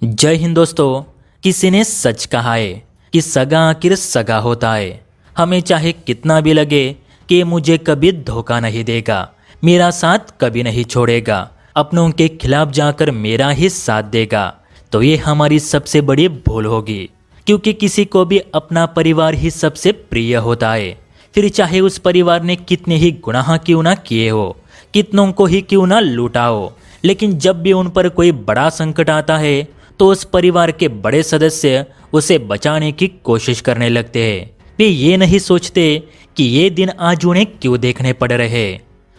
जय हिंद दोस्तों। किसी ने सच कहा है कि सगा आखिर सगा होता है। हमें चाहे कितना भी लगे कि मुझे कभी धोखा नहीं देगा, मेरा साथ कभी नहीं छोड़ेगा, अपनों के खिलाफ जाकर मेरा ही साथ देगा, तो ये हमारी सबसे बड़ी भूल होगी। क्योंकि किसी को भी अपना परिवार ही सबसे प्रिय होता है। फिर चाहे उस परिवार ने कितने ही गुनाह क्यों ना किए हो, कितनों को ही क्यों ना लूटा हो, लेकिन जब भी उन पर कोई बड़ा संकट आता है तो उस परिवार के बड़े सदस्य उसे बचाने की कोशिश करने लगते हैं। वे ये नहीं सोचते कि ये दिन आज उन्हें क्यों देखने पड़ रहे।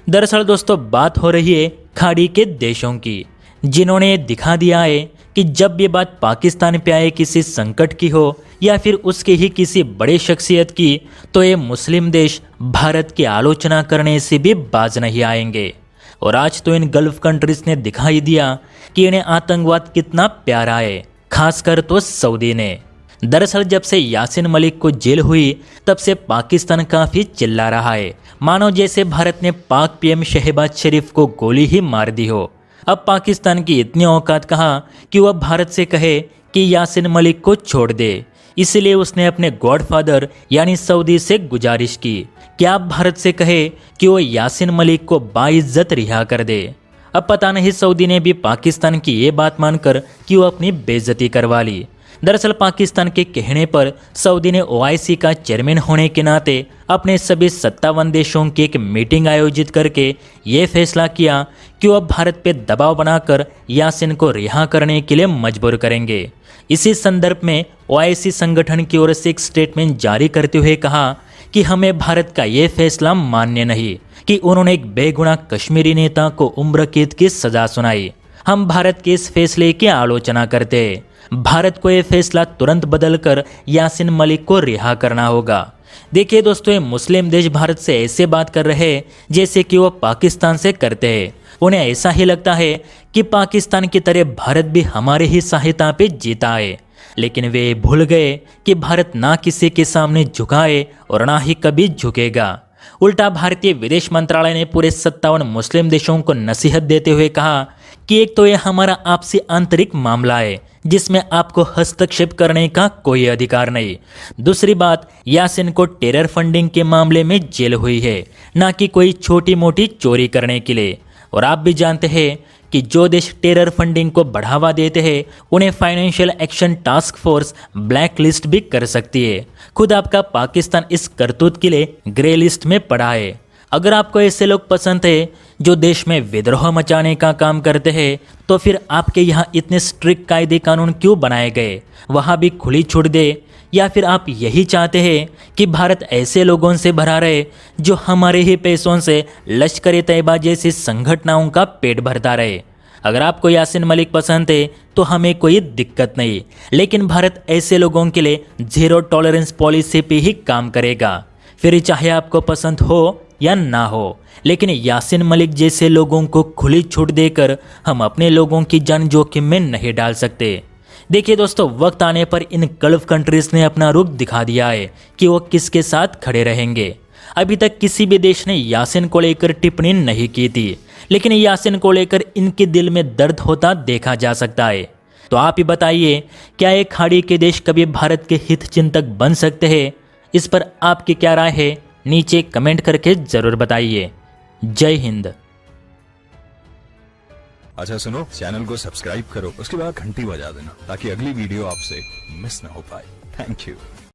दरअसल दोस्तों बात हो रही है खाड़ी के देशों की, जिन्होंने दिखा दिया है कि जब भी बात पाकिस्तान पे आए किसी संकट की हो या फिर उसके ही किसी बड़े शख्सियत की, तो ये मुस्लिम देश भारत की आलोचना करने से भी बाज नहीं आएंगे। और आज तो इन गल्फ कंट्रीज ने दिखाई दिया कि इन्हें आतंकवाद कितना प्यारा है, खासकर तो सऊदी ने। दरअसल जब से यासीन मलिक को जेल हुई तब से पाकिस्तान काफी चिल्ला रहा है, मानो जैसे भारत ने पाक पीएम शहबाज शरीफ को गोली ही मार दी हो। अब पाकिस्तान की इतनी औकात कहाँ कि वह भारत से कहे कि यासीन मलिक को छोड़ दे। इसलिए उसने अपने गॉडफादर यानी सऊदी से गुजारिश की कि आप भारत से कहे कि वो यासीन मलिक को बाइज्जत रिहा कर दे। अब पता नहीं सऊदी ने भी पाकिस्तान की ये बात मानकर क्यों अपनी बेइज्जती करवा ली। दरअसल पाकिस्तान के कहने पर सऊदी ने ओआईसी का चेयरमैन होने के नाते अपने सभी 57 देशों की एक मीटिंग आयोजित करके ये फैसला किया कि वह भारत पे दबाव बनाकर यासीन को रिहा करने के लिए मजबूर करेंगे। इसी संदर्भ में ओआईसी संगठन की ओर से एक स्टेटमेंट जारी करते हुए कहा कि हमें भारत का ये फैसला मान्य नहीं कि उन्होंने एक बेगुनाह कश्मीरी नेता को उम्र कैद की सजा सुनाई। हम भारत के इस फैसले की आलोचना करते हैं। भारत को यह फैसला तुरंत बदलकर यासीन मलिक को रिहा करना होगा। देखिए दोस्तों, ये मुस्लिम देश भारत से ऐसे बात कर रहे हैं जैसे कि वो पाकिस्तान से करते हैं। उन्हें ऐसा ही लगता है कि पाकिस्तान की तरह भारत भी हमारे ही सहायता पे जीता है, लेकिन वे भूल गए कि भारत ना किसी के सामने झुकाए और ना ही कभी झुकेगा। उल्टा भारतीय विदेश मंत्रालय ने पूरे 57 मुस्लिम देशों को नसीहत देते हुए कहा कि एक तो यह हमारा आपसी आंतरिक मामला है जिसमें आपको हस्तक्षेप करने का कोई अधिकार नहीं। दूसरी बात, यासीन को टेरर फंडिंग के मामले में जेल हुई है, ना कि कोई छोटी मोटी चोरी करने के लिए। और आप भी जानते हैं कि जो देश टेरर फंडिंग को बढ़ावा देते हैं उन्हें financial action task force black list भी कर सकती है। खुद आपका पाकिस्तान इस करतूत के लिए ग्रे लिस्ट में पड़ा है। अगर आपको ऐसे लोग पसंद है जो देश में विद्रोह मचाने का काम करते हैं, तो फिर आपके यहाँ इतने स्ट्रिक्ट कायदे कानून क्यों बनाए गए, वहाँ भी खुली छूट दे। या फिर आप यही चाहते हैं कि भारत ऐसे लोगों से भरा रहे जो हमारे ही पैसों से लश्कर ए तैयबा जैसी संगठनों का पेट भरता रहे। अगर आपको यासीन मलिक पसंद है तो हमें कोई दिक्कत नहीं, लेकिन भारत ऐसे लोगों के लिए जीरो टॉलरेंस पॉलिसी पे ही काम करेगा। फिर चाहे आपको पसंद हो या ना हो, लेकिन यासीन मलिक जैसे लोगों को खुली छूट देकर हम अपने लोगों की जान जोखिम में नहीं डाल सकते। देखिए दोस्तों, वक्त आने पर इन गल्फ कंट्रीज ने अपना रुख दिखा दिया है कि वो किसके साथ खड़े रहेंगे। अभी तक किसी भी देश ने यासीन को लेकर टिप्पणी नहीं की थी, लेकिन यासीन को लेकर इनके दिल में दर्द होता देखा जा सकता है। तो आप ही बताइए, क्या ये खाड़ी के देश कभी भारत के हित चिंतक बन सकते हैं? इस पर आपकी क्या राय है, नीचे कमेंट करके जरूर बताइए। जय हिंद। अच्छा सुनो, चैनल को सब्सक्राइब करो, उसके बाद घंटी बजा देना ताकि अगली वीडियो आपसे मिस ना हो पाए। Thank you.